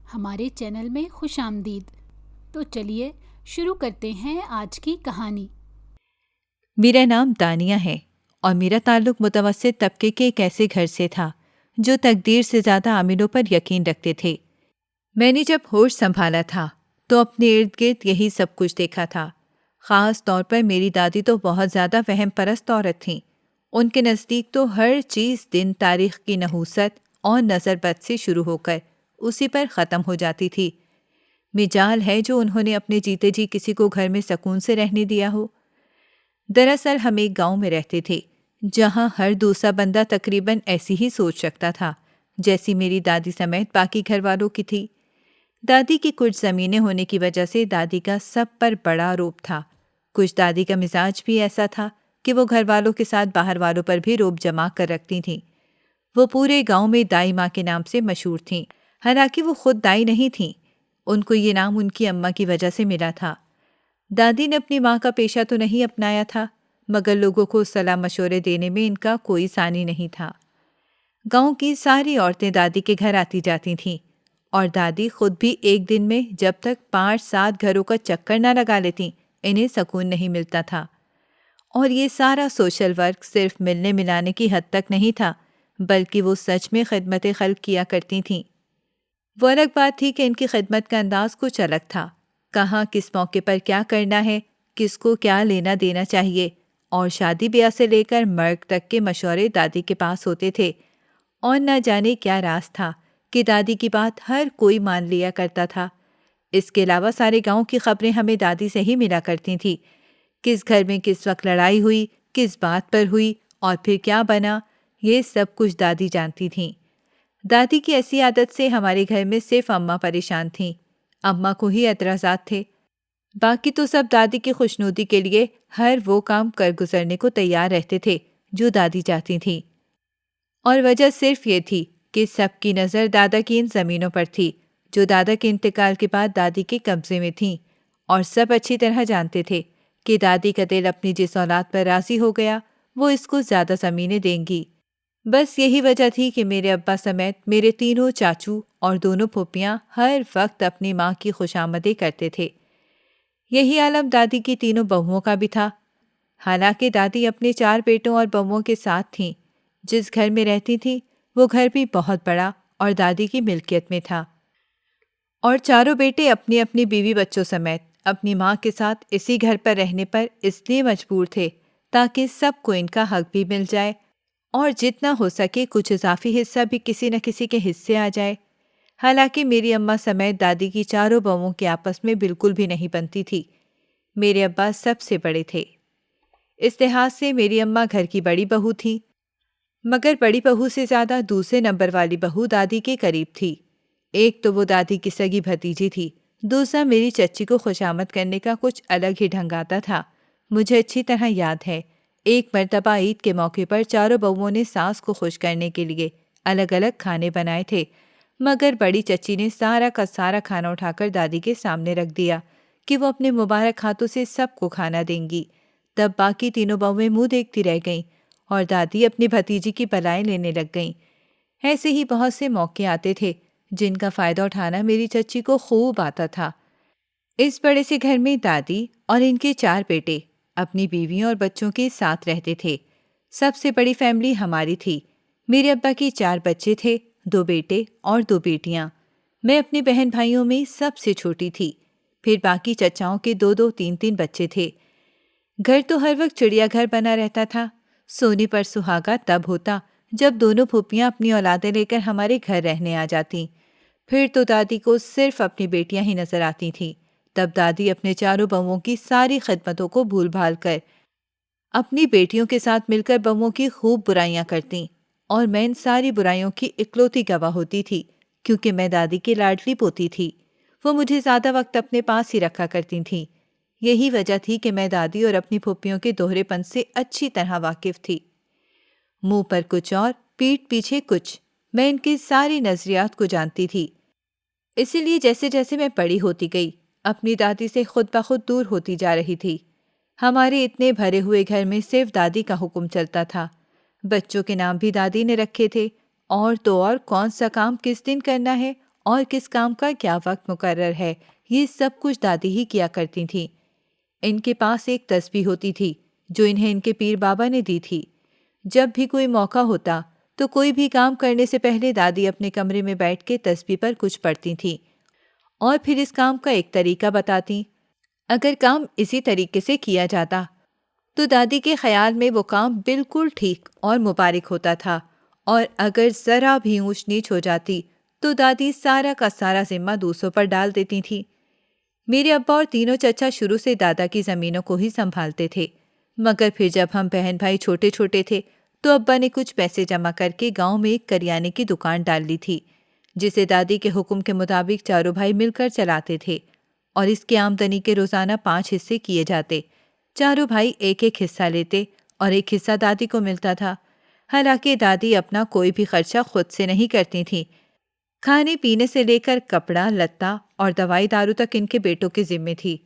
ہمارے چینل میں خوش آمدید۔ تو چلیے شروع کرتے ہیں آج کی کہانی۔ میرا نام دانیہ ہے اور میرا تعلق متوسط طبقے کے ایک ایسے گھر سے تھا جو تقدیر سے زیادہ عاملوں پر یقین رکھتے تھے۔ میں نے جب ہوش سنبھالا تھا تو اپنے ارد گرد یہی سب کچھ دیکھا تھا۔ خاص طور پر میری دادی تو بہت زیادہ وہم پرست عورت تھیں۔ ان کے نزدیک تو ہر چیز دن تاریخ کی نحوست اور نظر بد سے شروع ہو کر اسی پر ختم ہو جاتی تھی۔ مجال ہے جو انہوں نے اپنے جیتے جی کسی کو گھر میں سکون سے رہنے دیا ہو۔ دراصل ہم ایک گاؤں میں رہتے تھے جہاں ہر دوسرا بندہ تقریباً ایسی ہی سوچ رکھتا تھا جیسی میری دادی سمیت باقی گھر والوں کی تھی۔ دادی کی کچھ زمینیں ہونے کی وجہ سے دادی کا سب پر بڑا روب تھا۔ کچھ دادی کا مزاج بھی ایسا تھا کہ وہ گھر والوں کے ساتھ باہر والوں پر بھی روب جما کر رکھتی تھیں۔ وہ پورے گاؤں میں دائی ماں کے نام سے مشہور تھیں، حالانکہ وہ خود دائی نہیں تھیں۔ ان کو یہ نام ان کی اماں کی وجہ سے ملا تھا۔ دادی نے اپنی ماں کا پیشہ تو نہیں اپنایا تھا، مگر لوگوں کو صلاح مشورے دینے میں ان کا کوئی ثانی نہیں تھا۔ گاؤں کی ساری عورتیں دادی کے گھر آتی جاتی تھیں، اور دادی خود بھی ایک دن میں جب تک 5-7 گھروں کا چکر نہ لگا لیتیں انہیں سکون نہیں ملتا تھا۔ اور یہ سارا سوشل ورک صرف ملنے ملانے کی حد تک نہیں تھا، بلکہ وہ سچ میں خدمت خلق کیا کرتی تھیں۔ وہ الگ بات تھی کہ ان کی خدمت کا انداز کچھ الگ تھا۔ کہاں کس موقع پر کیا کرنا ہے، کس کو کیا لینا دینا چاہیے، اور شادی بیاہ سے لے کر مرگ تک کے مشورے دادی کے پاس ہوتے تھے۔ اور نہ جانے کیا راز تھا کہ دادی کی بات ہر کوئی مان لیا کرتا تھا۔ اس کے علاوہ سارے گاؤں کی خبریں ہمیں دادی سے ہی ملا کرتی تھیں۔ کس گھر میں کس وقت لڑائی ہوئی، کس بات پر ہوئی، اور پھر کیا بنا، یہ سب کچھ دادی جانتی تھیں۔ دادی کی ایسی عادت سے ہمارے گھر میں صرف اماں پریشان تھیں۔ اماں کو ہی اعتراضات تھے، باقی تو سب دادی کی خوشنودی کے لیے ہر وہ کام کر گزرنے کو تیار رہتے تھے جو دادی چاہتی تھیں۔ اور وجہ صرف یہ تھی کہ سب کی نظر دادا کی ان زمینوں پر تھی جو دادا کے انتقال کے بعد دادی کے قبضے میں تھیں، اور سب اچھی طرح جانتے تھے کہ دادی کا دل اپنی جس اولاد پر راضی ہو گیا وہ اس کو زیادہ زمینیں دیں گی۔ بس یہی وجہ تھی کہ میرے ابا سمیت میرے تینوں چاچو اور دونوں پھوپھیاں ہر وقت اپنی ماں کی خوشامدیں کرتے تھے۔ یہی عالم دادی کی تینوں بہوؤں کا بھی تھا۔ حالانکہ دادی اپنے 4 بیٹوں اور بہوؤں کے ساتھ تھیں۔ جس گھر میں رہتی تھیں وہ گھر بھی بہت بڑا اور دادی کی ملکیت میں تھا، اور چاروں بیٹے اپنی اپنی بیوی بچوں سمیت اپنی ماں کے ساتھ اسی گھر پر رہنے پر اس لیے مجبور تھے تاکہ سب کو ان کا حق بھی مل جائے، اور جتنا ہو سکے کچھ اضافی حصہ بھی کسی نہ کسی کے حصے آ جائے۔ حالانکہ میری اماں سمیت دادی کی چاروں بہوؤں کے آپس میں بالکل بھی نہیں بنتی تھی۔ میرے ابا سب سے بڑے تھے، اس لحاظ سے میری اماں گھر کی بڑی بہو تھی، مگر بڑی بہو سے زیادہ دوسرے نمبر والی بہو دادی کے قریب تھی۔ ایک تو وہ دادی کی سگی بھتیجی تھی، دوسرا میری چچی کو خوشامد کرنے کا کچھ الگ ہی ڈھنگ آتا تھا۔ مجھے اچھی طرح یاد ہے، ایک مرتبہ عید کے موقع پر چاروں بہوؤں نے ساس کو خوش کرنے کے لیے الگ الگ کھانے بنائے تھے، مگر بڑی چچی نے سارا کا سارا کھانا اٹھا کر دادی کے سامنے رکھ دیا کہ وہ اپنے مبارک ہاتھوں سے سب کو کھانا دیں گی۔ تب باقی تینوں بہویں منہ دیکھتی رہ گئیں اور دادی اپنی بھتیجی کی بلائیں لینے لگ گئیں۔ ایسے ہی بہت سے موقع آتے تھے جن کا فائدہ اٹھانا میری چچی کو خوب آتا تھا۔ اس بڑے سے گھر میں دادی اور ان کے 4 بیٹے اپنی بیویوں اور بچوں کے ساتھ رہتے تھے۔ سب سے بڑی فیملی ہماری تھی۔ میرے ابا کے 4 بچے تھے، 2 بیٹے اور 2 بیٹیاں۔ میں اپنے بہن بھائیوں میں سب سے چھوٹی تھی، پھر باقی چچاؤں کے 2-2 3-3 بچے تھے۔ گھر تو ہر وقت چڑیا گھر بنا رہتا تھا۔ سونے پر سہاگا تب ہوتا جب دونوں پھوپھیاں اپنی اولادیں لے کر ہمارے گھر رہنے آ جاتیں۔ پھر تو دادی کو صرف اپنی بیٹیاں ہی نظر آتی تھیں۔ تب دادی اپنے چاروں بہوؤں کی ساری خدمتوں کو بھول بھال کر اپنی بیٹیوں کے ساتھ مل کر بہوؤں کی خوب برائیاں کرتیں، اور میں ان ساری برائیوں کی اکلوتی گواہ ہوتی تھی، کیونکہ میں دادی کی لاڈلی پوتی تھی۔ وہ مجھے زیادہ وقت اپنے پاس ہی رکھا کرتی تھیں۔ یہی وجہ تھی کہ میں دادی اور اپنی پھوپھیوں کے دوہرے پن سے اچھی طرح واقف تھی۔ منہ پر کچھ اور پیٹھ پیچھے کچھ، میں ان کی ساری نظریات کو جانتی تھی۔ اسی لیے جیسے جیسے میں بڑی ہوتی گئی اپنی دادی سے خود بخود دور ہوتی جا رہی تھی۔ ہمارے اتنے بھرے ہوئے گھر میں صرف دادی کا حکم چلتا تھا۔ بچوں کے نام بھی دادی نے رکھے تھے، اور تو اور کون سا کام کس دن کرنا ہے اور کس کام کا کیا وقت مقرر ہے، یہ سب کچھ دادی ہی کیا کرتی تھیں۔ ان کے پاس ایک تسبیح ہوتی تھی جو انہیں ان کے پیر بابا نے دی تھی۔ جب بھی کوئی موقع ہوتا تو کوئی بھی کام کرنے سے پہلے دادی اپنے کمرے میں بیٹھ کے تسبیح پر کچھ پڑھتی تھیں اور پھر اس کام کا ایک طریقہ بتاتی۔ اگر کام اسی طریقے سے کیا جاتا تو دادی کے خیال میں وہ کام بالکل ٹھیک اور مبارک ہوتا تھا، اور اگر ذرا بھی اونچ نیچ ہو جاتی تو دادی سارا کا سارا ذمہ دوسروں پر ڈال دیتی تھی۔ میرے ابا اور تینوں چچا شروع سے دادا کی زمینوں کو ہی سنبھالتے تھے، مگر پھر جب ہم بہن بھائی چھوٹے چھوٹے تھے تو ابا نے کچھ پیسے جمع کر کے گاؤں میں ایک کریانے کی دکان ڈال لی تھی، جسے دادی کے حکم کے مطابق چاروں بھائی مل کر چلاتے تھے، اور اس کی آمدنی کے روزانہ 5 حصے کیے جاتے۔ چاروں بھائی ایک ایک حصہ لیتے اور ایک حصہ دادی کو ملتا تھا۔ حالانکہ دادی اپنا کوئی بھی خرچہ خود سے نہیں کرتی تھیں، کھانے پینے سے لے کر کپڑا لتا اور دوائی دارو تک ان کے بیٹوں کے ذمے تھی۔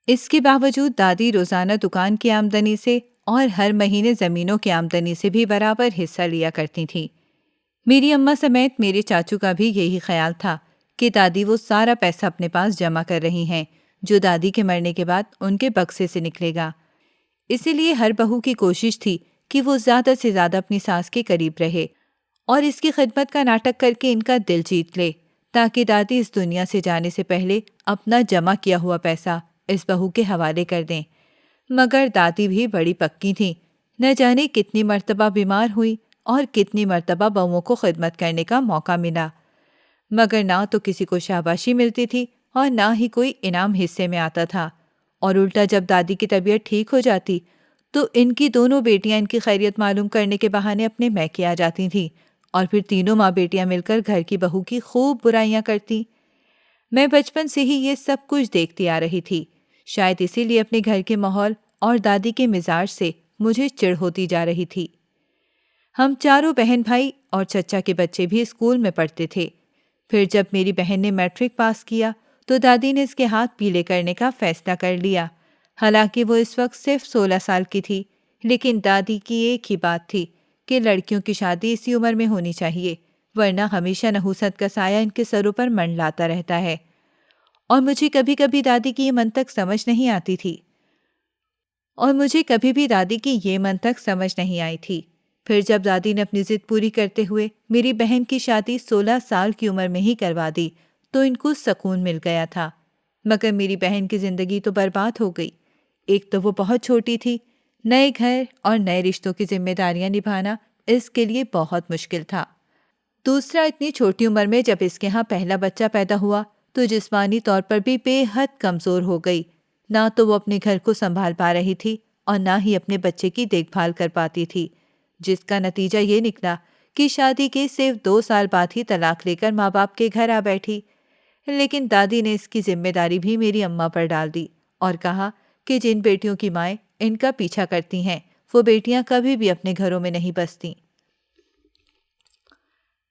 اس کے باوجود دادی روزانہ دکان کی آمدنی سے اور ہر مہینے زمینوں کی آمدنی سے بھی برابر حصہ لیا کرتی تھیں۔ میری اماں سمیت میرے چاچو کا بھی یہی خیال تھا کہ دادی وہ سارا پیسہ اپنے پاس جمع کر رہی ہیں جو دادی کے مرنے کے بعد ان کے بکسے سے نکلے گا۔ اسی لیے ہر بہو کی کوشش تھی کہ وہ زیادہ سے زیادہ اپنی ساس کے قریب رہے اور اس کی خدمت کا ناٹک کر کے ان کا دل جیت لے، تاکہ دادی اس دنیا سے جانے سے پہلے اپنا جمع کیا ہوا پیسہ اس بہو کے حوالے کر دیں۔ مگر دادی بھی بڑی پکی تھیں، نہ جانے کتنی مرتبہ بیمار ہوئی اور کتنی مرتبہ بہوؤں کو خدمت کرنے کا موقع ملا، مگر نہ تو کسی کو شاباشی ملتی تھی اور نہ ہی کوئی انعام حصے میں آتا تھا۔ اور الٹا جب دادی کی طبیعت ٹھیک ہو جاتی تو ان کی دونوں بیٹیاں ان کی خیریت معلوم کرنے کے بہانے اپنے میکے آ جاتی تھیں، اور پھر تینوں ماں بیٹیاں مل کر گھر کی بہو کی خوب برائیاں کرتی۔ میں بچپن سے ہی یہ سب کچھ دیکھتی آ رہی تھی، شاید اسی لیے اپنے گھر کے ماحول اور دادی کے مزاج سے مجھے چڑ ہوتی جا رہی تھی۔ ہم چاروں بہن بھائی اور چچا کے بچے بھی اسکول میں پڑھتے تھے۔ پھر جب میری بہن نے میٹرک پاس کیا تو دادی نے اس کے ہاتھ پیلے کرنے کا فیصلہ کر لیا۔ حالانکہ وہ اس وقت صرف 16 سال کی تھی، لیکن دادی کی ایک ہی بات تھی کہ لڑکیوں کی شادی اسی عمر میں ہونی چاہیے، ورنہ ہمیشہ نحوست کا سایہ ان کے سروں پر منڈلاتا رہتا ہے۔ اور مجھے کبھی کبھی دادی کی یہ منطق سمجھ نہیں آتی تھی۔ پھر جب دادی نے اپنی ضد پوری کرتے ہوئے میری بہن کی شادی 16 سال کی عمر میں ہی کروا دی تو ان کو سکون مل گیا تھا، مگر میری بہن کی زندگی تو برباد ہو گئی۔ ایک تو وہ بہت چھوٹی تھی، نئے گھر اور نئے رشتوں کی ذمہ داریاں نبھانا اس کے لیے بہت مشکل تھا۔ دوسرا، اتنی چھوٹی عمر میں جب اس کے ہاں پہلا بچہ پیدا ہوا تو جسمانی طور پر بھی بے حد کمزور ہو گئی۔ نہ تو وہ اپنے گھر کو سنبھال پا رہی تھی اور نہ ہی اپنے بچے کی دیکھ بھال کر پاتی تھی، جس کا نتیجہ یہ نکلا کہ شادی کے صرف 2 سال بعد ہی طلاق لے کر ماں باپ کے گھر آ بیٹھی۔ لیکن دادی نے اس کی ذمہ داری بھی میری اماں پر ڈال دی اور کہا کہ جن بیٹیوں کی مائیں ان کا پیچھا کرتی ہیں وہ بیٹیاں کبھی بھی اپنے گھروں میں نہیں بستی۔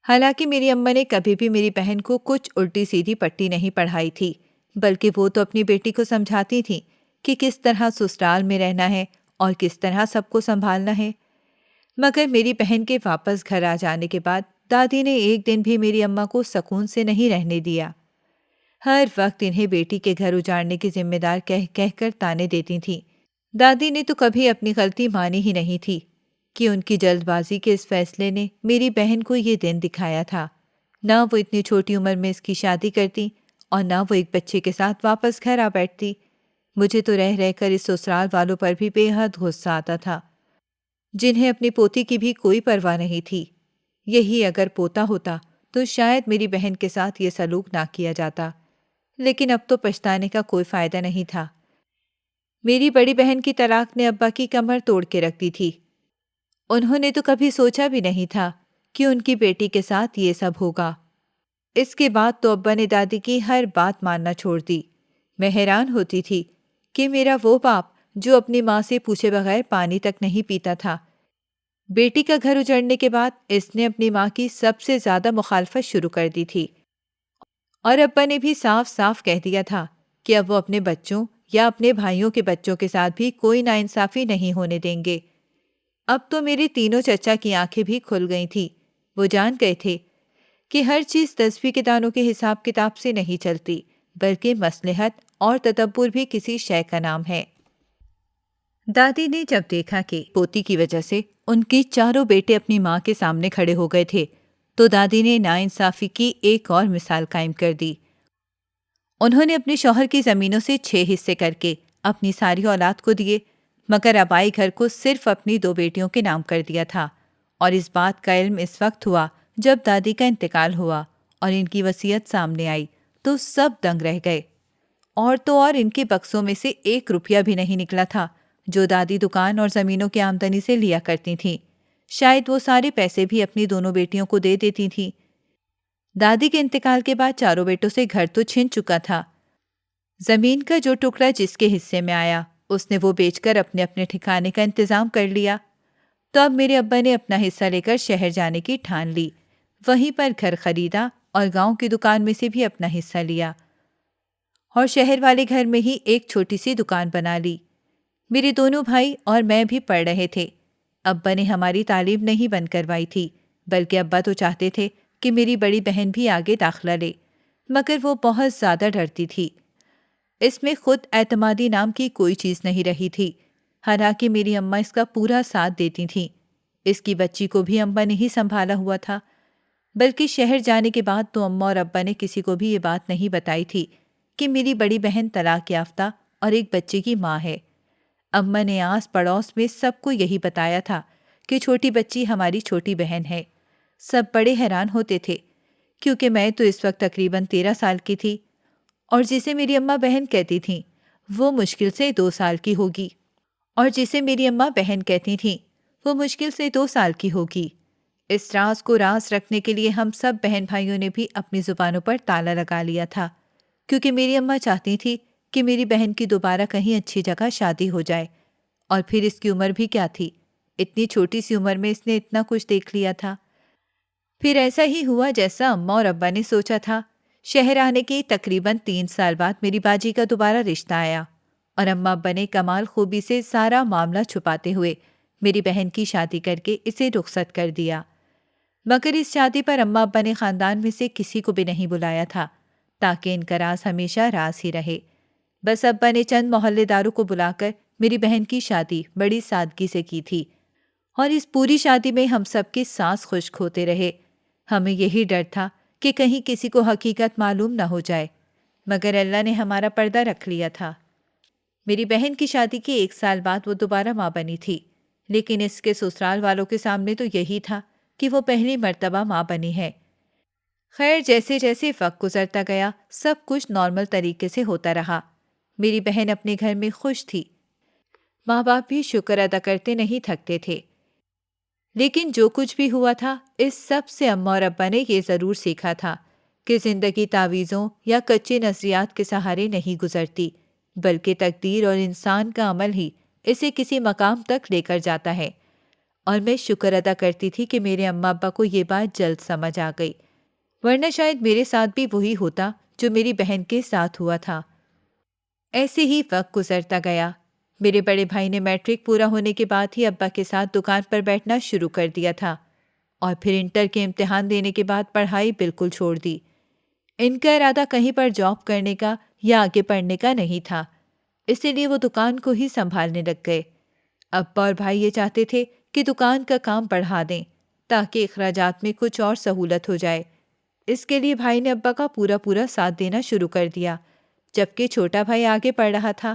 حالانکہ میری اماں نے کبھی بھی میری بہن کو کچھ الٹی سیدھی پٹی نہیں پڑھائی تھی، بلکہ وہ تو اپنی بیٹی کو سمجھاتی تھیں کہ کس طرح سسرال میں رہنا ہے اور کس طرح سب کو سنبھالنا ہے۔ مگر میری بہن کے واپس گھر آ جانے کے بعد دادی نے ایک دن بھی میری اماں کو سکون سے نہیں رہنے دیا۔ ہر وقت انہیں بیٹی کے گھر اجاڑنے کی ذمہ دار کہہ کر تانے دیتی تھیں۔ دادی نے تو کبھی اپنی غلطی مانی ہی نہیں تھی کہ ان کی جلد بازی کے اس فیصلے نے میری بہن کو یہ دن دکھایا تھا۔ نہ وہ اتنی چھوٹی عمر میں اس کی شادی کرتی اور نہ وہ ایک بچے کے ساتھ واپس گھر آ بیٹھتی۔ مجھے تو رہ رہ کر اس سسرال والوں پر بھی بے حد غصہ آتا تھا، جنہیں اپنی پوتی کی بھی کوئی پرواہ نہیں تھی۔ یہی اگر پوتا ہوتا تو شاید میری بہن کے ساتھ یہ سلوک نہ کیا جاتا، لیکن اب تو پچھتانے کا کوئی فائدہ نہیں تھا۔ میری بڑی بہن کی طلاق نے ابا کی کمر توڑ کے رکھ دی تھی۔ انہوں نے تو کبھی سوچا بھی نہیں تھا کہ ان کی بیٹی کے ساتھ یہ سب ہوگا۔ اس کے بعد تو ابا نے دادی کی ہر بات ماننا چھوڑ دی۔ میں حیران ہوتی تھی کہ میرا وہ باپ جو اپنی ماں سے پوچھے بغیر پانی تک نہیں پیتا تھا، بیٹی کا گھر اجڑنے کے بعد اس نے اپنی ماں کی سب سے زیادہ مخالفت شروع کر دی تھی، اور ابا نے بھی صاف صاف کہہ دیا تھا کہ اب وہ اپنے بچوں یا اپنے بھائیوں کے بچوں کے ساتھ بھی کوئی ناانصافی نہیں ہونے دیں گے۔ اب تو میرے تینوں چچا کی آنکھیں بھی کھل گئی تھیں۔ وہ جان گئے تھے کہ ہر چیز تسبیح کے دانوں کے حساب کتاب سے نہیں چلتی، بلکہ مصلحت اور تدبر بھی کسی شے کا نام ہے۔ دادی نے جب دیکھا کہ پوتی کی وجہ سے ان کے چاروں بیٹے اپنی ماں کے سامنے کھڑے ہو گئے تھے، تو دادی نے ناانصافی کی ایک اور مثال قائم کر دی۔ انہوں نے اپنے شوہر کی زمینوں سے 6 حصے کر کے اپنی ساری اولاد کو دیے، مگر آبائی گھر کو صرف اپنی 2 بیٹیوں کے نام کر دیا تھا، اور اس بات کا علم اس وقت ہوا جب دادی کا انتقال ہوا اور ان کی وصیت سامنے آئی تو سب دنگ رہ گئے۔ اور تو اور ان کے بکسوں میں سے 1 روپیہ بھی نہیں نکلا تھا جو دادی دکان اور زمینوں کی آمدنی سے لیا کرتی تھیں۔ شاید وہ سارے پیسے بھی اپنی دونوں بیٹیوں کو دے دیتی تھیں۔ دادی کے انتقال کے بعد چاروں بیٹوں سے گھر تو چھن چکا تھا، زمین کا جو ٹکڑا جس کے حصے میں آیا اس نے وہ بیچ کر اپنے اپنے ٹھکانے کا انتظام کر لیا۔ تو اب میرے ابا نے اپنا حصہ لے کر شہر جانے کی ٹھان لی، وہیں پر گھر خریدا اور گاؤں کی دکان میں سے بھی اپنا حصہ لیا، اور شہر والے گھر میں ہی ایک چھوٹی سی دکان بنا لی۔ میرے دونوں بھائی اور میں بھی پڑھ رہے تھے۔ ابا نے ہماری تعلیم نہیں بند کروائی تھی، بلکہ ابا تو چاہتے تھے کہ میری بڑی بہن بھی آگے داخلہ لے، مگر وہ بہت زیادہ ڈرتی تھی۔ اس میں خود اعتمادی نام کی کوئی چیز نہیں رہی تھی، حالانکہ میری اماں اس کا پورا ساتھ دیتی تھیں۔ اس کی بچی کو بھی اماں نے ہی سنبھالا ہوا تھا، بلکہ شہر جانے کے بعد تو اماں اور ابا نے کسی کو بھی یہ بات نہیں بتائی تھی کہ میری بڑی بہن طلاق یافتہ اور ایک بچے کی ماں ہے۔ اماں نے آس پڑوس میں سب کو یہی بتایا تھا کہ چھوٹی بچی ہماری چھوٹی بہن ہے۔ سب بڑے حیران ہوتے تھے، کیونکہ میں تو اس وقت تقریباً 13 سال کی تھی، اور جسے میری اماں بہن کہتی تھیں وہ مشکل سے 2 سال کی ہوگی، اور جسے میری اماں بہن کہتی تھیں وہ مشکل سے 2 سال کی ہوگی۔ اس راز کو راز رکھنے کے لیے ہم سب بہن بھائیوں نے بھی اپنی زبانوں پر تالا لگا لیا تھا، کیونکہ میری اماں چاہتی تھی کہ میری بہن کی دوبارہ کہیں اچھی جگہ شادی ہو جائے، اور پھر اس کی عمر بھی کیا تھی، اتنی چھوٹی سی عمر میں اس نے اتنا کچھ دیکھ لیا تھا۔ پھر ایسا ہی ہوا جیسا اماں اور ابا نے سوچا تھا۔ شہر آنے کے تقریباً 3 سال بعد میری باجی کا دوبارہ رشتہ آیا، اور اماں ابا نے کمال خوبی سے سارا معاملہ چھپاتے ہوئے میری بہن کی شادی کر کے اسے رخصت کر دیا۔ مگر اس شادی پر اماں ابا نے خاندان میں سے کسی کو بھی نہیں بلایا تھا، تاکہ ان کا راز ہمیشہ راز ہی رہے۔ بس ابا نے چند محلے داروں کو بلا کر میری بہن کی شادی بڑی سادگی سے کی تھی، اور اس پوری شادی میں ہم سب کے سانس خشک ہوتے رہے۔ ہمیں یہی ڈر تھا کہ کہیں کسی کو حقیقت معلوم نہ ہو جائے، مگر اللہ نے ہمارا پردہ رکھ لیا تھا۔ میری بہن کی شادی کے 1 سال بعد وہ دوبارہ ماں بنی تھی، لیکن اس کے سسرال والوں کے سامنے تو یہی تھا کہ وہ پہلی مرتبہ ماں بنی ہے۔ خیر، جیسے جیسے وقت گزرتا گیا سب کچھ نارمل طریقے سے ہوتا رہا۔ میری بہن اپنے گھر میں خوش تھی، ماں باپ بھی شکر ادا کرتے نہیں تھکتے تھے۔ لیکن جو کچھ بھی ہوا تھا، اس سب سے اماں اور ابا نے یہ ضرور سیکھا تھا کہ زندگی تعویذوں یا کچے نظریات کے سہارے نہیں گزرتی، بلکہ تقدیر اور انسان کا عمل ہی اسے کسی مقام تک لے کر جاتا ہے۔ اور میں شکر ادا کرتی تھی کہ میرے اماں ابا کو یہ بات جلد سمجھ آ گئی، ورنہ شاید میرے ساتھ بھی وہی ہوتا جو میری بہن کے ساتھ ہوا تھا۔ ایسے ہی وقت گزرتا گیا۔ میرے بڑے بھائی نے میٹرک پورا ہونے کے بعد ہی ابا کے ساتھ دکان پر بیٹھنا شروع کر دیا تھا، اور پھر انٹر کے امتحان دینے کے بعد پڑھائی بالکل چھوڑ دی۔ ان کا ارادہ کہیں پر جاب کرنے کا یا آگے پڑھنے کا نہیں تھا، اسی لیے وہ دکان کو ہی سنبھالنے لگ گئے۔ ابا اور بھائی یہ چاہتے تھے کہ دکان کا کام بڑھا دیں تاکہ اخراجات میں کچھ اور سہولت ہو جائے۔ اس کے لیے بھائی نے ابا کا پورا ساتھ دینا شروع کر دیا، جبکہ چھوٹا بھائی آگے پڑھ رہا تھا۔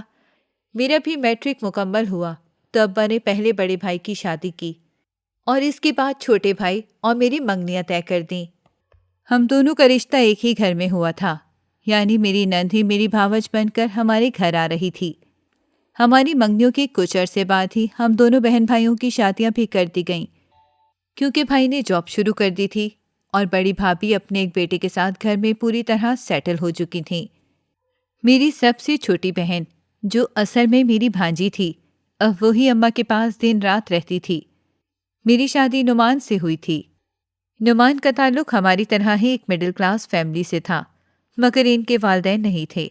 میرا بھی میٹرک مکمل ہوا تو ابا نے پہلے بڑے بھائی کی شادی کی، اور اس کے بعد چھوٹے بھائی اور میری منگنیاں طے کر دیں۔ ہم دونوں کا رشتہ ایک ہی گھر میں ہوا تھا، یعنی میری نند ہی میری بھاوج بن کر ہمارے گھر آ رہی تھی۔ ہماری منگنیوں کے کچھ عرصے بعد ہی ہم دونوں بہن بھائیوں کی شادیاں بھی کر دی گئیں، کیونکہ بھائی نے جاب شروع کر دی تھی اور بڑی بھابھی اپنے ایک بیٹے کے ساتھ گھر میں پوری طرح سیٹل ہو چکی تھیں۔ میری سب سے چھوٹی بہن، جو اصل میں میری بھانجی تھی، اب وہی اماں کے پاس دن رات رہتی تھی۔ میری شادی نعمان سے ہوئی تھی۔ نعمان کا تعلق ہماری طرح ہی ایک مڈل کلاس فیملی سے تھا، مگر ان کے والدین نہیں تھے۔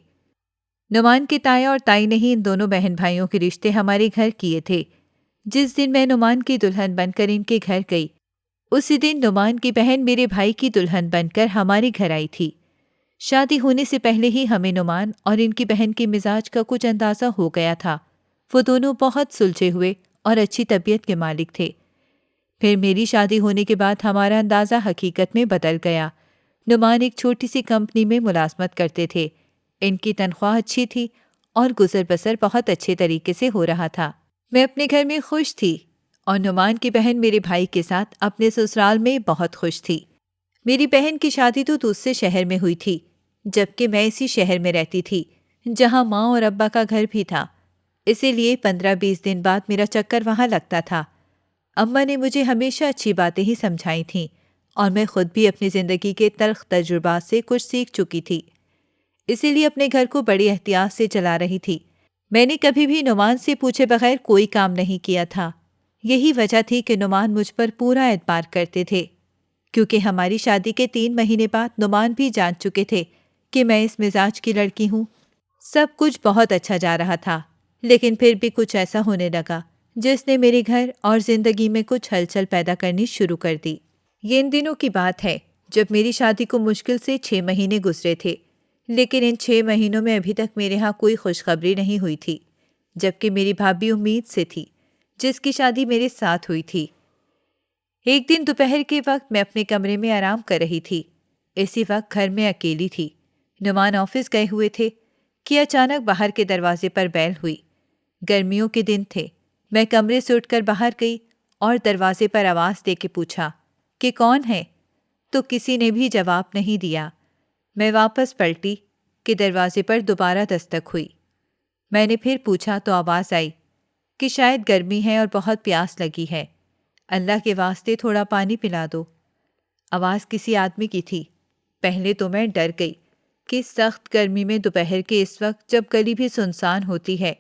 نعمان کے تایا اور تائی نے ہی ان دونوں بہن بھائیوں کے رشتے ہمارے گھر کیے تھے۔ جس دن میں نعمان کی دلہن بن کر ان کے گھر گئی، اسی دن نعمان کی بہن میرے بھائی کی دلہن بن کر ہمارے گھر آئی تھی۔ شادی ہونے سے پہلے ہی ہمیں نعمان اور ان کی بہن کے مزاج کا کچھ اندازہ ہو گیا تھا۔ وہ دونوں بہت سلجھے ہوئے اور اچھی طبیعت کے مالک تھے۔ پھر میری شادی ہونے کے بعد ہمارا اندازہ حقیقت میں بدل گیا۔ نعمان ایک چھوٹی سی کمپنی میں ملازمت کرتے تھے۔ ان کی تنخواہ اچھی تھی اور گزر بسر بہت اچھے طریقے سے ہو رہا تھا۔ میں اپنے گھر میں خوش تھی اور نعمان کی بہن میرے بھائی کے ساتھ اپنے سسرال میں بہت خوش تھی۔ میری بہن کی شادی تو دوسرے شہر میں ہوئی تھی، جبکہ میں اسی شہر میں رہتی تھی جہاں ماں اور ابا کا گھر بھی تھا۔ اسی لیے 15-20 دن بعد میرا چکر وہاں لگتا تھا۔ اماں نے مجھے ہمیشہ اچھی باتیں ہی سمجھائی تھیں اور میں خود بھی اپنی زندگی کے تلخ تجربات سے کچھ سیکھ چکی تھی۔ اسی لیے اپنے گھر کو بڑی احتیاط سے چلا رہی تھی۔ میں نے کبھی بھی نعمان سے پوچھے بغیر کوئی کام نہیں کیا تھا۔ یہی وجہ تھی کہ نعمان مجھ پر پورا اعتبار کرتے تھے، کیونکہ ہماری شادی کے 3 مہینے بعد نعمان بھی جان چکے تھے کہ میں اس مزاج کی لڑکی ہوں۔ سب کچھ بہت اچھا جا رہا تھا، لیکن پھر بھی کچھ ایسا ہونے لگا جس نے میرے گھر اور زندگی میں کچھ ہلچل پیدا کرنی شروع کر دی۔ یہ ان دنوں کی بات ہے جب میری شادی کو مشکل سے 6 مہینے گزرے تھے، لیکن ان 6 مہینوں میں ابھی تک میرے ہاں کوئی خوشخبری نہیں ہوئی تھی، جبکہ میری بھابھی امید سے تھی، جس کی شادی میرے ساتھ ہوئی تھی۔ ایک دن دوپہر کے وقت میں اپنے کمرے میں آرام کر رہی تھی۔ اسی وقت گھر میں اکیلی تھی۔ نعمان آفس گئے ہوئے تھے کہ اچانک باہر کے دروازے پر بیل ہوئی۔ گرمیوں کے دن تھے۔ میں کمرے سے اٹھ کر باہر گئی اور دروازے پر آواز دے کے پوچھا کہ کون ہے، تو کسی نے بھی جواب نہیں دیا۔ میں واپس پلٹی کہ دروازے پر دوبارہ دستک ہوئی۔ میں نے پھر پوچھا تو آواز آئی کہ شاید گرمی ہے اور بہت پیاس لگی ہے، اللہ کے واسطے تھوڑا پانی پلا دو۔ آواز کسی آدمی کی تھی۔ پہلے تو میں ڈر گئی کہ سخت گرمی میں دوپہر کے اس وقت جب گلی بھی سنسان ہوتی ہے،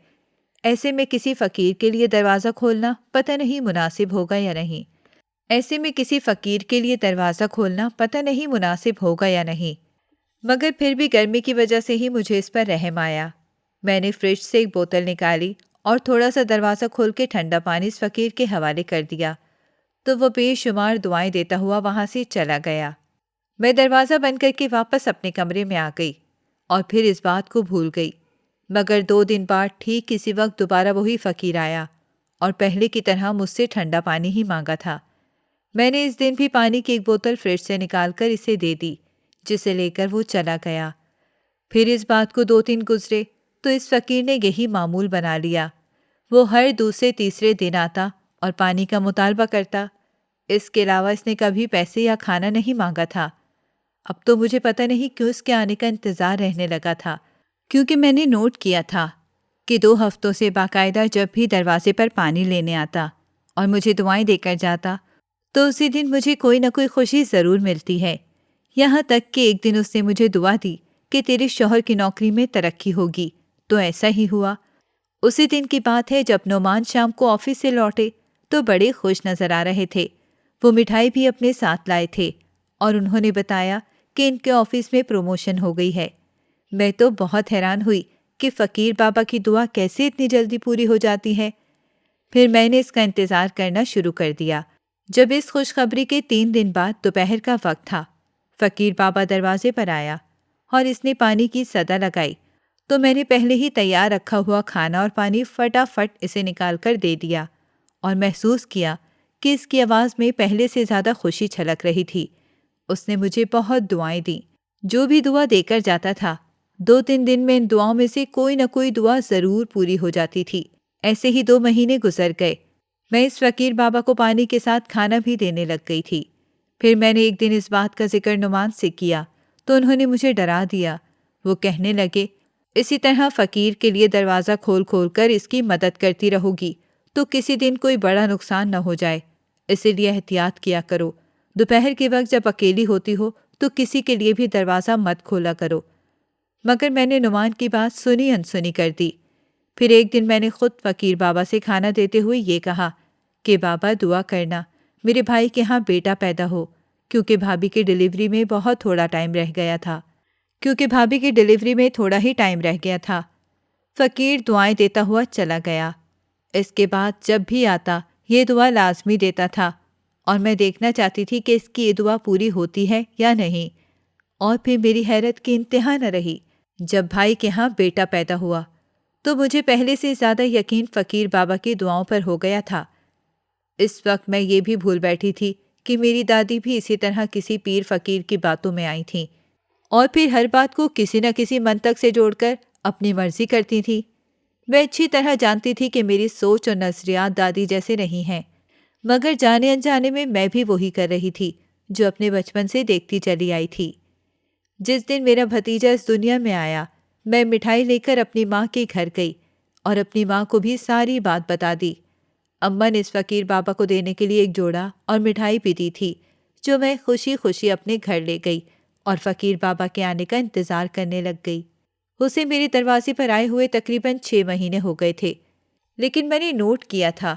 ایسے میں کسی فقیر کے لیے دروازہ کھولنا پتہ نہیں مناسب ہوگا یا نہیں۔ مگر پھر بھی گرمی کی وجہ سے ہی مجھے اس پر رحم آیا۔ میں نے فریج سے ایک بوتل نکالی اور تھوڑا سا دروازہ کھول کے ٹھنڈا پانی اس فقیر کے حوالے کر دیا، تو وہ بے شمار دعائیں دیتا ہوا وہاں سے چلا گیا۔ میں دروازہ بند کر کے واپس اپنے کمرے میں آ گئی اور پھر اس بات کو بھول گئی۔ مگر 2 دن بعد ٹھیک کسی وقت دوبارہ وہی فقیر آیا اور پہلے کی طرح مجھ سے ٹھنڈا پانی ہی مانگا تھا۔ میں نے اس دن بھی پانی کی ایک بوتل فریج سے نکال کر اسے دے دی، جسے لے کر وہ چلا گیا۔ پھر اس بات کو 2 دن گزرے تو اس فقیر نے یہی معمول بنا لیا۔ وہ ہر دوسرے تیسرے دن آتا اور پانی کا مطالبہ کرتا۔ اس کے علاوہ اس نے کبھی پیسے یا کھانا نہیں مانگا تھا۔ اب تو مجھے پتہ نہیں کیوں اس کے آنے کا انتظار رہنے لگا تھا، کیونکہ میں نے نوٹ کیا تھا کہ 2 ہفتوں سے باقاعدہ جب بھی دروازے پر پانی لینے آتا اور مجھے دعائیں دے کر جاتا تو اسی دن مجھے کوئی نہ کوئی خوشی ضرور ملتی ہے۔ یہاں تک کہ ایک دن اس نے مجھے دعا دی کہ تیرے شوہر کی نوکری میں ترقی ہوگی، تو ایسا ہی ہوا۔ اسی دن کی بات ہے جب نعمان شام کو آفس سے لوٹے تو بڑے خوش نظر آ رہے تھے۔ وہ مٹھائی بھی اپنے ساتھ لائے تھے اور انہوں نے بتایا کہ ان کے آفس میں پروموشن ہو گئی ہے۔ میں تو بہت حیران ہوئی کہ فقیر بابا کی دعا کیسے اتنی جلدی پوری ہو جاتی ہے۔ پھر میں نے اس کا انتظار کرنا شروع کر دیا۔ جب اس خوشخبری کے 3 دن بعد دوپہر کا وقت تھا، فقیر بابا دروازے پر آیا اور اس نے پانی کی صدا لگائی، تو میں نے پہلے ہی تیار رکھا ہوا کھانا اور پانی فٹافٹ اسے نکال کر دے دیا اور محسوس کیا کہ اس کی آواز میں پہلے سے زیادہ خوشی چھلک رہی تھی۔ اس نے مجھے بہت دعائیں دیں۔ جو بھی دعا دے کر جاتا تھا، 2-3 دن میں ان دعاؤں میں سے کوئی نہ کوئی دعا ضرور پوری ہو جاتی تھی۔ ایسے ہی 2 مہینے گزر گئے۔ میں اس فقیر بابا کو پانی کے ساتھ کھانا بھی دینے لگ گئی تھی۔ پھر میں نے ایک دن اس بات کا ذکر نعمان سے کیا تو انہوں نے مجھے ڈرا دیا۔ وہ کہنے لگے، اسی طرح فقیر کے لیے دروازہ کھول کھول کر اس کی مدد کرتی رہو گی تو کسی دن کوئی بڑا نقصان نہ ہو جائے، اسی لیے احتیاط کیا کرو۔ دوپہر کے وقت جب اکیلی ہوتی ہو تو کسی کے لیے بھی دروازہ مت کھولا کرو۔ مگر میں نے نعمان کی بات سنی انسنی کر دی۔ پھر ایک دن میں نے خود فقیر بابا سے کھانا دیتے ہوئے یہ کہا کہ بابا دعا کرنا میرے بھائی کے ہاں بیٹا پیدا ہو، کیونکہ بھابھی کی ڈیلیوری میں بہت تھوڑا ٹائم رہ گیا تھا۔ فقیر دعائیں دیتا ہوا چلا گیا۔ اس کے بعد جب بھی آتا یہ دعا لازمی دیتا تھا اور میں دیکھنا چاہتی تھی کہ اس کی یہ دعا پوری ہوتی ہے یا نہیں۔ اور پھر میری حیرت کی انتہا نہ رہی جب بھائی کے ہاں بیٹا پیدا ہوا تو مجھے پہلے سے زیادہ یقین فقیر بابا کی دعاؤں پر ہو گیا تھا۔ اس وقت میں یہ بھی بھول بیٹھی تھی کہ میری دادی بھی اسی طرح کسی پیر فقیر کی باتوں میں آئی تھیں اور پھر ہر بات کو کسی نہ کسی منطق سے جوڑ کر اپنی مرضی کرتی تھی۔ میں اچھی طرح جانتی تھی کہ میری سوچ اور نظریات دادی جیسے نہیں ہیں، مگر جانے انجانے میں بھی وہی کر رہی تھی جو اپنے بچپن سے دیکھتی چلی آئی تھی۔ جس دن میرا بھتیجا اس دنیا میں آیا، میں مٹھائی لے کر اپنی ماں کے گھر گئی اور اپنی ماں کو بھی ساری بات بتا دی۔ اماں نے اس فقیر بابا کو دینے کے لیے ایک جوڑا اور مٹھائی بھی دی تھی، جو میں خوشی خوشی اپنے گھر لے گئی اور فقیر بابا کے آنے کا انتظار کرنے لگ گئی۔ اسے میرے دروازے پر آئے ہوئے تقریباً 6 مہینے ہو گئے تھے، لیکن میں نے نوٹ کیا تھا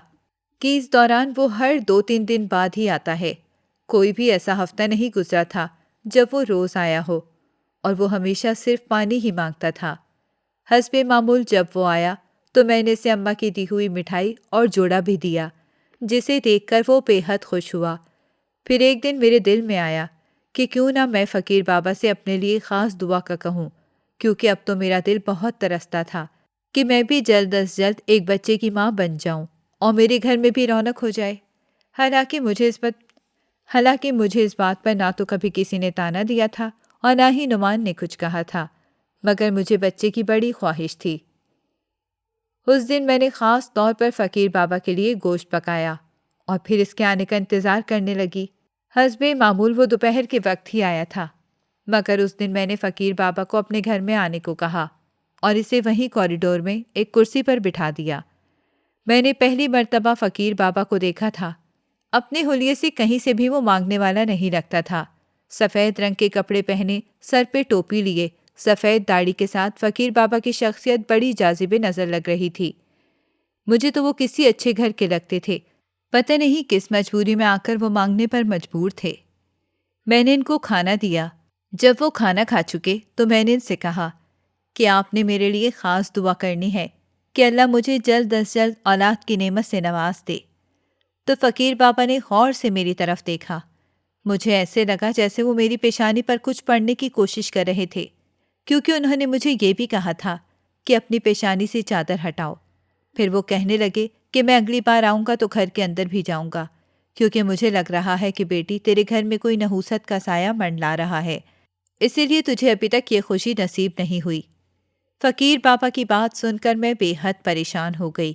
کہ اس دوران وہ ہر 2-3 دن بعد ہی آتا ہے۔ کوئی بھی ایسا ہفتہ نہیں گزرا تھا جب وہ روز آیا ہو، اور وہ ہمیشہ صرف پانی ہی مانگتا تھا۔ حسب معمول جب وہ آیا تو میں نے اسے اماں کی دی ہوئی مٹھائی اور جوڑا بھی دیا، جسے دیکھ کر وہ بے حد خوش ہوا۔ پھر ایک دن میرے دل میں آیا کہ کیوں نہ میں فقیر بابا سے اپنے لیے خاص دعا کا کہوں، کیونکہ اب تو میرا دل بہت ترستا تھا کہ میں بھی جلد از جلد ایک بچے کی ماں بن جاؤں اور میرے گھر میں بھی رونق ہو جائے۔ حالانکہ مجھے اس بات پر نہ تو کبھی کسی نے طعنہ دیا تھا اور نہ ہی نعمان نے کچھ کہا تھا، مگر مجھے بچے کی بڑی خواہش تھی۔ اس دن میں نے خاص طور پر فقیر بابا کے لیے گوشت پکایا اور پھر اس کے آنے کا انتظار کرنے لگی۔ حسب معمول وہ دوپہر کے وقت ہی آیا تھا، مگر اس دن میں نے فقیر بابا کو اپنے گھر میں آنے کو کہا اور اسے وہیں کوریڈور میں ایک کرسی پر بٹھا دیا۔ میں نے پہلی مرتبہ فقیر بابا کو دیکھا تھا۔ اپنے حلیے سے کہیں سے بھی وہ مانگنے والا نہیں لگتا تھا۔ سفید رنگ کے کپڑے پہنے، سر پہ ٹوپی لیے، سفید داڑھی کے ساتھ فقیر بابا کی شخصیت بڑی جاذب نظر لگ رہی تھی۔ مجھے تو وہ کسی اچھے گھر کے لگتے تھے، پتہ نہیں کس مجبوری میں آ کر وہ مانگنے پر مجبور تھے۔ میں نے ان کو کھانا دیا۔ جب وہ کھانا کھا چکے تو میں نے ان سے کہا کہ آپ نے میرے لیے خاص دعا کرنی ہے کہ اللہ مجھے جلد از جلد اولاد کی نعمت سے نواز دے۔ تو فقیر بابا نے غور سے میری طرف دیکھا۔ مجھے ایسے لگا جیسے وہ میری پیشانی پر کچھ پڑھنے کی کوشش کر رہے تھے، کیونکہ انہوں نے مجھے یہ بھی کہا تھا کہ اپنی پیشانی سے چادر ہٹاؤ۔ پھر وہ کہنے لگے کہ میں اگلی بار آؤں گا تو گھر کے اندر بھی جاؤں گا، کیونکہ مجھے لگ رہا ہے کہ بیٹی تیرے گھر میں کوئی نحوست کا سایہ منڈلا رہا ہے، اسی لیے تجھے ابھی تک یہ خوشی نصیب نہیں ہوئی۔ فقیر بابا کی بات سن کر میں بے حد پریشان ہو گئی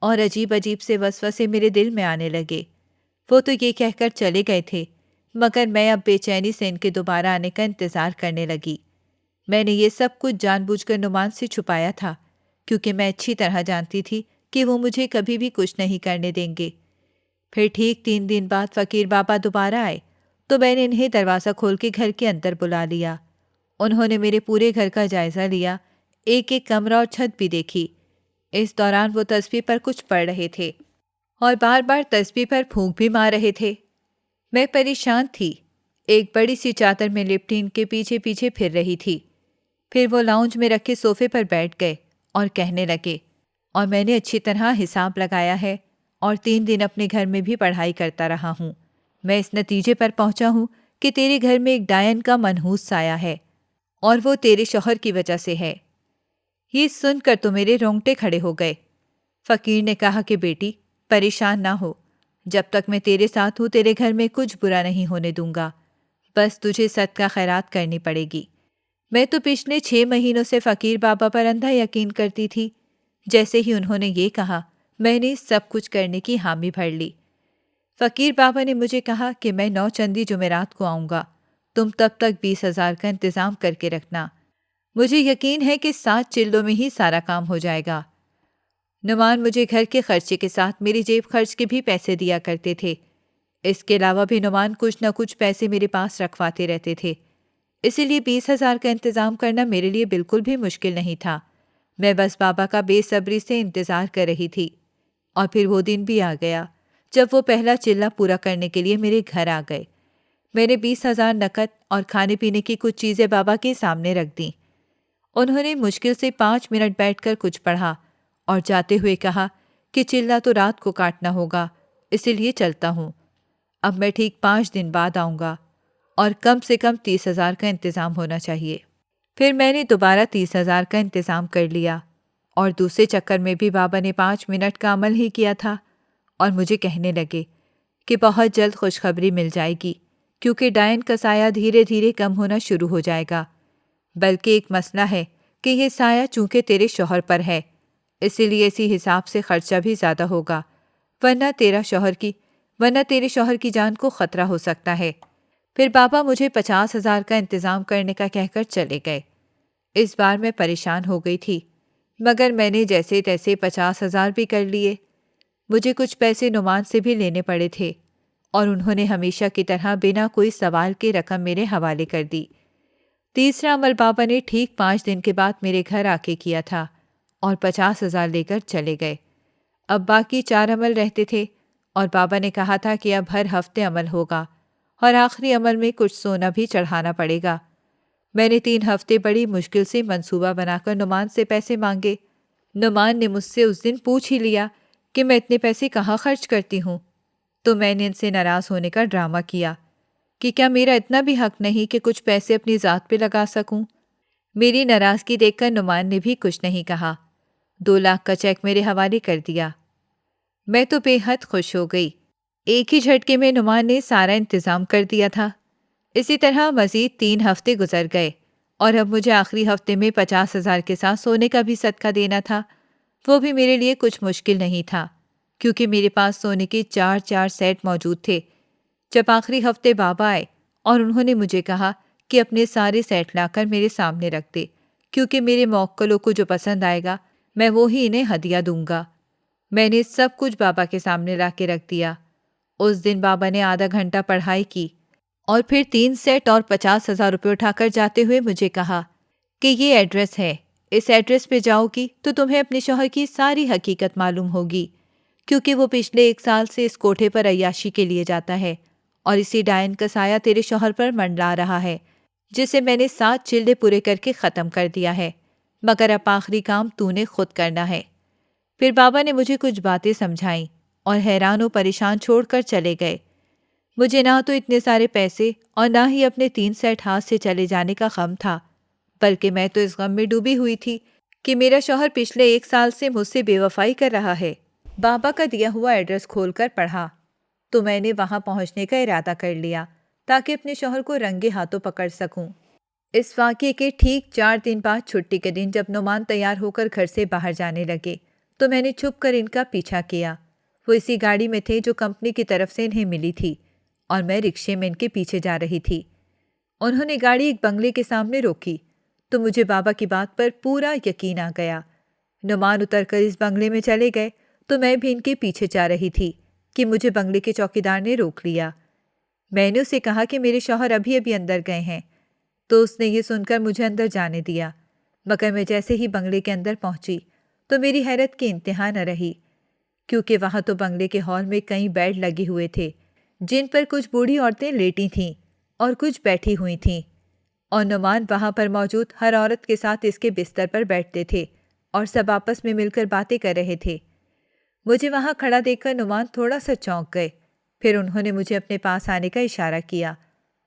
اور عجیب عجیب سے وسوسے میرے دل میں آنے لگے۔ وہ تو یہ کہہ کر چلے گئے تھے، مگر میں اب بے چینی سے ان کے دوبارہ آنے کا انتظار کرنے لگی۔ میں نے یہ سب کچھ جان بوجھ کر نعمان سے چھپایا تھا، کیونکہ میں اچھی طرح جانتی تھی کہ وہ مجھے کبھی بھی کچھ نہیں کرنے دیں گے۔ پھر ٹھیک 3 دن بعد فقیر بابا دوبارہ آئے تو میں نے انہیں دروازہ کھول کے گھر کے اندر بلا لیا۔ انہوں نے میرے پورے گھر کا جائزہ لیا، ایک ایک کمرہ اور چھت بھی دیکھی۔ اس دوران وہ تسبیح پر کچھ پڑھ رہے تھے اور بار بار تسبیح پر پھونک بھی مار رہے تھے۔ میں پریشان تھی، ایک بڑی سی چادر میں لپٹی ان کے پیچھے پیچھے پھر رہی تھی۔ پھر وہ لاؤنج میں رکھے صوفے پر بیٹھ گئے اور کہنے لگے، اور میں نے اچھی طرح حساب لگایا ہے اور 3 دن اپنے گھر میں بھی پڑھائی کرتا رہا ہوں۔ میں اس نتیجے پر پہنچا ہوں کہ تیرے گھر میں ایک ڈائن کا منحوس سایہ ہے اور وہ تیرے شوہر کی وجہ سے ہے۔ یہ سن کر تو میرے رونگٹے کھڑے ہو گئے۔ فقیر نے کہا کہ بیٹی پریشان نہ ہو، جب تک میں تیرے ساتھ ہوں تیرے گھر میں کچھ برا نہیں ہونے دوں گا، بس تجھے صدقہ خیرات کرنی پڑے گی۔ میں تو پچھلے 6 مہینوں سے فقیر بابا پر اندھا یقین کرتی تھی۔ جیسے ہی انہوں نے یہ کہا میں نے سب کچھ کرنے کی حامی بھر لی۔ فقیر بابا نے مجھے کہا کہ میں 9 چندی جمعرات کو آؤں گا، تم تب تک 20,000 کا انتظام کر کے رکھنا۔ مجھے یقین ہے کہ 7 چلوں میں ہی سارا کام ہو جائے گا۔ نعمان مجھے گھر کے خرچے کے ساتھ میری جیب خرچ کے بھی پیسے دیا کرتے تھے۔ اس کے علاوہ بھی نعمان کچھ نہ کچھ پیسے میرے پاس رکھواتے رہتے تھے، اسی لیے 20,000 کا انتظام کرنا میرے لیے بالکل بھی مشکل نہیں تھا۔ میں بس بابا کا بے صبری سے انتظار کر رہی تھی، اور پھر وہ دن بھی آ گیا جب وہ پہلا چلہ پورا کرنے کے لیے میرے گھر آ گئے۔ میں نے 20,000 نقد اور کھانے پینے کی کچھ چیزیں بابا کے سامنے رکھ دیں۔ انہوں نے مشکل سے 5 منٹ بیٹھ کر کچھ پڑھا اور جاتے ہوئے کہا کہ چلہ تو رات کو کاٹنا ہوگا، اسی لیے چلتا ہوں۔ اب میں ٹھیک 5 دن بعد آؤں گا اور کم سے کم 30,000 کا انتظام ہونا چاہیے۔ پھر میں نے دوبارہ 30,000 کا انتظام کر لیا اور دوسرے چکر میں بھی بابا نے 5 منٹ کا عمل ہی کیا تھا اور مجھے کہنے لگے کہ بہت جلد خوشخبری مل جائے گی، کیونکہ ڈائن کا سایہ دھیرے دھیرے کم ہونا شروع ہو جائے گا۔ بلکہ ایک مسئلہ ہے کہ یہ سایہ چونکہ تیرے شوہر پر ہے، اسی لیے اسی حساب سے خرچہ بھی زیادہ ہوگا، ورنہ تیرے شوہر کی جان کو خطرہ ہو سکتا ہے۔ پھر بابا مجھے 50,000 کا انتظام کرنے کا کہہ کر چلے گئے۔ اس بار میں پریشان ہو گئی تھی، مگر میں نے جیسے تیسے 50,000 بھی کر لیے۔ مجھے کچھ پیسے نعمان سے بھی لینے پڑے تھے اور انہوں نے ہمیشہ کی طرح بنا کوئی سوال کے رقم میرے حوالے کر دی۔ تیسرا عمل بابا نے ٹھیک 5 دن کے بعد میرے گھر آ کے کیا تھا اور 50,000 لے کر چلے گئے۔ اب باقی 4 عمل رہتے تھے اور بابا نے کہا تھا کہ اب ہر ہفتے عمل ہوگا اور آخری عمل میں کچھ سونا بھی چڑھانا پڑے گا۔ میں نے 3 ہفتے بڑی مشکل سے منصوبہ بنا کر نعمان سے پیسے مانگے۔ نعمان نے مجھ سے اس دن پوچھ ہی لیا کہ میں اتنے پیسے کہاں خرچ کرتی ہوں، تو میں نے ان سے ناراض ہونے کا ڈرامہ کیا کہ کیا میرا اتنا بھی حق نہیں کہ کچھ پیسے اپنی ذات پہ لگا سکوں۔ میری ناراضگی دیکھ کر نعمان نے بھی کچھ نہیں کہا، 2 لاکھ کا چیک میرے حوالے کر دیا۔ میں تو بے حد خوش ہو گئی۔ ایک ہی جھٹکے میں نعمان نے سارا انتظام کر دیا تھا۔ اسی طرح مزید 3 ہفتے گزر گئے اور اب مجھے آخری ہفتے میں 50,000 کے ساتھ سونے کا بھی صدقہ دینا تھا۔ وہ بھی میرے لیے کچھ مشکل نہیں تھا، کیونکہ میرے پاس سونے کے 4 سیٹ موجود تھے۔ جب آخری ہفتے بابا آئے اور انہوں نے مجھے کہا کہ اپنے سارے سیٹ لا کر میرے سامنے رکھ دے، کیونکہ میرے موکلوں کو جو پسند آئے گا میں وہی انہیں ہدیہ دوں گا۔ میں نے سب کچھ بابا کے سامنے لا کے رکھ دیا۔ اس دن بابا نے آدھا گھنٹہ پڑھائی کی اور پھر 3 سیٹ اور 50,000 روپے اٹھا کر جاتے ہوئے مجھے کہا کہ یہ ایڈریس ہے، اس ایڈریس پہ جاؤ گی تو تمہیں اپنے شوہر کی ساری حقیقت معلوم ہوگی، کیونکہ وہ پچھلے 1 سال سے اس کوٹھے پر عیاشی کے لیے جاتا ہے اور اسی ڈائن کا سایہ تیرے شوہر پر منڈلا رہا ہے، جسے میں نے 7 چلے پورے کر کے ختم کر دیا ہے، مگر اب آخری کام تو نے خود کرنا ہے۔ پھر بابا نے مجھے کچھ باتیں سمجھائیں اور حیران و پریشان چھوڑ کر چلے گئے۔ مجھے نہ تو اتنے سارے پیسے اور نہ ہی اپنے 3 سیٹ ہاتھ سے چلے جانے کا غم تھا، بلکہ میں تو اس غم میں ڈوبی ہوئی تھی کہ میرا شوہر پچھلے 1 سال سے مجھ سے بے وفائی کر رہا ہے۔ بابا کا دیا ہوا ایڈریس کھول کر پڑھا تو میں نے وہاں پہنچنے کا ارادہ کر لیا تاکہ اپنے شوہر کو رنگے ہاتھوں پکڑ سکوں۔ اس واقعے کے ٹھیک 4 دن بعد چھٹی کے دن جب نعمان تیار ہو کر گھر سے باہر جانے لگے تو میں نے چھپ کر ان کا پیچھا کیا۔ وہ اسی گاڑی میں تھے جو کمپنی کی طرف سے انہیں ملی تھی اور میں رکشے میں ان کے پیچھے جا رہی تھی۔ انہوں نے گاڑی ایک بنگلے کے سامنے روکی تو مجھے بابا کی بات پر پورا یقین آ گیا۔ نعمان اتر کر اس بنگلے میں چلے گئے تو میں بھی ان کے پیچھے جا رہی تھی کہ مجھے بنگلے کے چوکیدار نے روک لیا۔ میں نے اسے کہا کہ میرے شوہر ابھی اندر گئے ہیں، تو اس نے یہ سن کر مجھے اندر جانے دیا، مگر میں جیسے ہی بنگلے کے اندر پہنچی تو میری حیرت کی انتہا نہ رہی، کیونکہ وہاں تو بنگلے کے ہال میں کئی بیڈ لگے ہوئے تھے جن پر کچھ بوڑھی عورتیں لیٹی تھیں اور کچھ بیٹھی ہوئی تھیں، اور نعمان وہاں پر موجود ہر عورت کے ساتھ اس کے بستر پر بیٹھتے تھے اور سب آپس میں مل کر باتیں کر رہے تھے۔ مجھے وہاں کھڑا دیکھ کر نعمان تھوڑا سا چونک گئے، پھر انہوں نے مجھے اپنے پاس آنے کا اشارہ کیا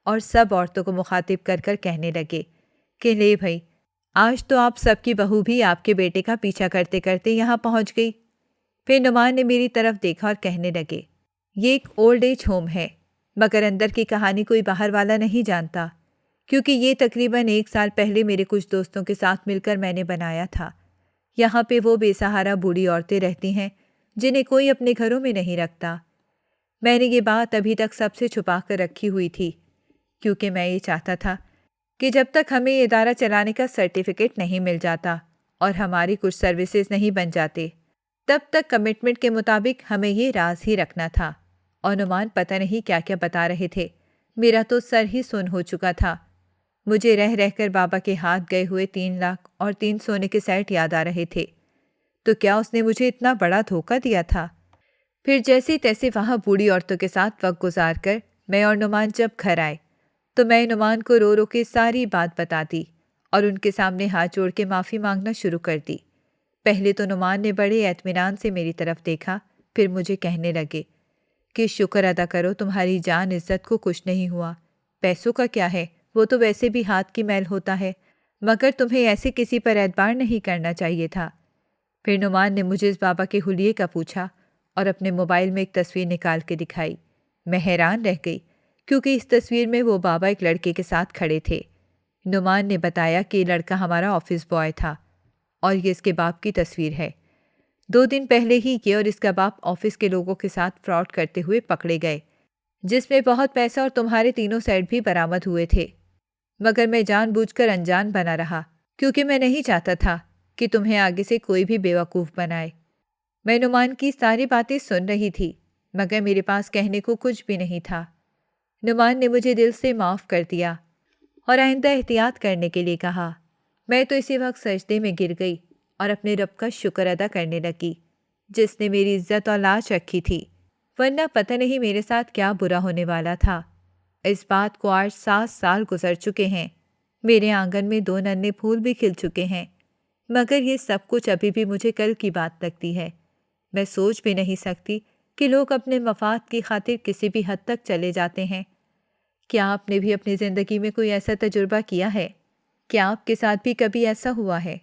اور سب عورتوں کو مخاطب کر کر کہنے لگے کہ لے بھائی، آج تو آپ سب کی بہو بھی آپ کے بیٹے کا پیچھا کرتے کرتے یہاں پہنچ گئی۔ پھر نعمان نے میری طرف دیکھا اور کہنے لگے، یہ ایک اولڈ ایج ہوم ہے، مگر اندر کی کہانی کوئی باہر والا نہیں جانتا، کیونکہ یہ تقریباً 1 سال پہلے میرے کچھ دوستوں کے ساتھ مل کر میں نے بنایا تھا۔ یہاں پہ وہ بے سہارا بوڑھی عورتیں رہتی ہیں جنہیں کوئی اپنے گھروں میں نہیں رکھتا۔ میں نے یہ بات ابھی تک سب سے چھپا کر رکھی ہوئی تھی، کیونکہ میں یہ چاہتا تھا کہ جب تک ہمیں یہ ادارہ چلانے کا سرٹیفکیٹ نہیں مل جاتا اور ہماری کچھ سروسز نہیں بن جاتے، تب تک کمٹمنٹ کے مطابق ہمیں یہ راز ہی رکھنا تھا۔ اور نعمان پتہ نہیں کیا کیا بتا رہے تھے، میرا تو سر ہی سن ہو چکا تھا۔ مجھے رہ رہ کر بابا کے ہاتھ گئے ہوئے 3 لاکھ اور 3 سونے کے سیٹ یاد آ رہے تھے۔ تو کیا اس نے مجھے اتنا بڑا دھوکہ دیا تھا؟ پھر جیسے تیسے وہاں بوڑھی عورتوں کے ساتھ وقت گزار کر میں اور نعمان جب گھر آئے تو میں نعمان کو رو رو کے ساری بات بتا دی اور ان کے سامنے ہاتھ جوڑ کے معافی مانگنا شروع کر دی۔ پہلے تو نعمان نے بڑے اطمینان سے میری طرف دیکھا، پھر مجھے کہنے لگے کہ شکر ادا کرو تمہاری جان عزت کو کچھ نہیں ہوا، پیسوں کا کیا ہے، وہ تو ویسے بھی ہاتھ کی میل ہوتا ہے، مگر تمہیں ایسے کسی پر اعتبار نہیں کرنا چاہیے تھا۔ پھر نعمان نے مجھے اس بابا کے حلیے کا پوچھا اور اپنے موبائل میں ایک تصویر نکال کے دکھائی۔ میں حیران رہ گئی کیونکہ اس تصویر میں وہ بابا ایک لڑکے کے ساتھ کھڑے تھے۔ نعمان نے بتایا کہ یہ لڑکا ہمارا آفس بوائے تھا اور یہ اس کے باپ کی تصویر ہے۔ 2 دن پہلے ہی یہ اور اس کا باپ آفس کے لوگوں کے ساتھ فراڈ کرتے ہوئے پکڑے گئے، جس میں بہت پیسہ اور تمہارے 3 سیٹ بھی برآمد ہوئے تھے، مگر میں جان بوجھ کر انجان بنا رہا کیونکہ میں نہیں چاہتا تھا کہ تمہیں آگے سے کوئی بھی بیوقوف بنائے۔ میں نعمان کی ساری باتیں سن رہی تھی مگر میرے پاس کہنے کو کچھ بھی نہیں تھا۔ نعمان نے مجھے دل سے معاف کر دیا اور آئندہ احتیاط کرنے کے لیے کہا۔ میں تو اسی وقت سجدے میں گر گئی اور اپنے رب کا شکر ادا کرنے لگی جس نے میری عزت اور لاج رکھی تھی، ورنہ پتہ نہیں میرے ساتھ کیا برا ہونے والا تھا۔ اس بات کو آج 7 سال گزر چکے ہیں، میرے آنگن میں 2 ننھے پھول بھی کھل چکے ہیں، مگر یہ سب کچھ ابھی بھی مجھے کل کی بات لگتی ہے۔ میں سوچ بھی نہیں سکتی کہ لوگ اپنے مفاد کی خاطر کسی بھی حد تک چلے جاتے ہیں۔ کیا آپ نے بھی اپنی زندگی میں کوئی ایسا تجربہ کیا ہے؟ کیا آپ کے ساتھ بھی کبھی ایسا ہوا ہے؟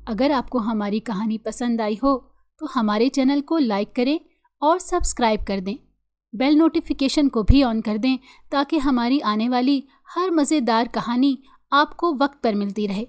اگر آپ کو ہماری کہانی پسند آئی ہو تو ہمارے چینل کو لائک کریں اور سبسکرائب کر دیں۔ بیل نوٹیفیکیشن کو بھی آن کر دیں تاکہ ہماری آنے والی ہر مزیدار کہانی آپ کو وقت پر ملتی رہے۔